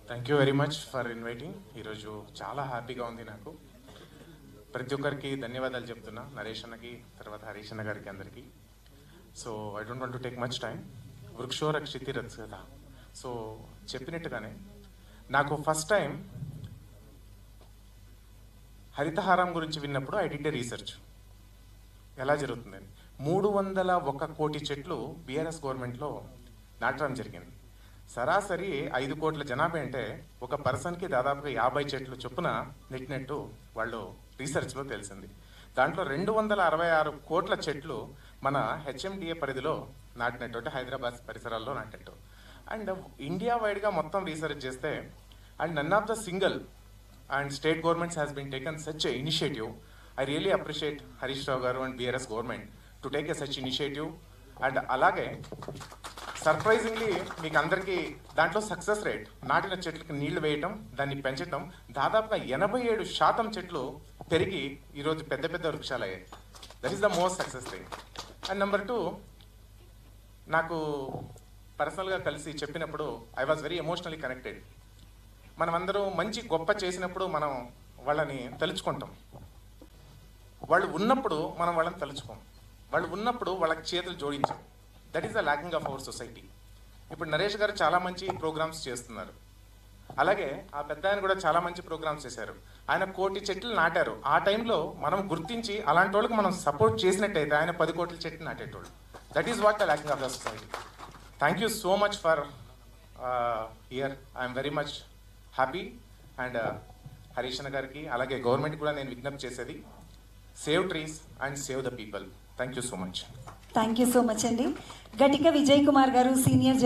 Thank you very much for inviting. ఈరోజు చాలా హ్యాపీగా ఉంది నాకు. ప్రతి ఒక్కరికి ధన్యవాదాలు చెప్తున్నా, నరేష్ అన్నకి, తర్వాత హరీష్ అన్న గారికి, అందరికీ. So I don't want to take much time. వృక్షో రక్షితి రక్షిత. సో చెప్పినట్టుగానే నాకు ఫస్ట్ టైం హరితహారం గురించి విన్నప్పుడు ఐ డిడ్ ఏ రీసెర్చ్ ఎలా జరుగుతుందని. 301 కోటి చెట్లు బీఆర్ఎస్ గవర్నమెంట్లో నాటడం జరిగింది. సరాసరి 5 కోట్ల జనాభా అంటే ఒక పర్సన్కి దాదాపుగా 50 చెట్లు చొప్పున నెట్టినట్టు వాళ్ళు రీసెర్చ్లో తెలిసింది. దాంట్లో 266 కోట్ల చెట్లు మన హెచ్ఎండిఏ పరిధిలో నాటినట్టు, అంటే హైదరాబాద్ పరిసరాల్లో నాటినట్టు. అండ్ ఇండియా వైడ్గా మొత్తం రీసెర్చ్ చేస్తే and none of the single and state governments has been taken such a initiative. I really appreciate Harish Rao garu and BRS government to take a such initiative. And అలాగే సర్ప్రైజింగ్లీ మీకు అందరికీ దాంట్లో సక్సెస్ రేట్, నాటిన చెట్లకి నీళ్లు వేయటం, దాన్ని పెంచడం, దాదాపుగా 87% చెట్లు పెరిగి ఈరోజు పెద్ద పెద్ద వృక్షాలు అయ్యాయి. That is the most success thing. And number 2, నాకు పర్సనల్గా కలిసి చెప్పినప్పుడు I was very emotionally connected. మనం అందరూ మంచి గొప్ప చేసినప్పుడు మనం వాళ్ళని తలుచుకుంటాం. వాళ్ళు ఉన్నప్పుడు మనం వాళ్ళని తలుచుకోం. వాళ్ళు ఉన్నప్పుడు వాళ్ళకి చేతులు జోడించాం. That is the lacking of our society. ఇప్పుడు నరేష్ గారు చాలా మంచి ప్రోగ్రామ్స్ చేస్తున్నారు. అలాగే ఆ పెద్ద ఆయన కూడా చాలా మంచి ప్రోగ్రామ్స్ చేశారు. ఆయన 1 కోటి చెట్లు నాటారు. ఆ టైంలో మనం గుర్తించి అలాంటి వాళ్ళకి మనం సపోర్ట్ చేసినట్టయితే ఆయన 10 కోట్ల చెట్లు నాటేటోళ్ళు. That is what the lacking of the society. Thank you so much for here. I'm very much happy. And Harish అన్న గారికి అలాగే గవర్నమెంట్ కూడా నేను విజ్ఞప్తి చేసేది, save trees and save the people. Thank you so much. Thank you so much అండి. గట్టిగా విజయ్ కుమార్ గారు, సీనియర్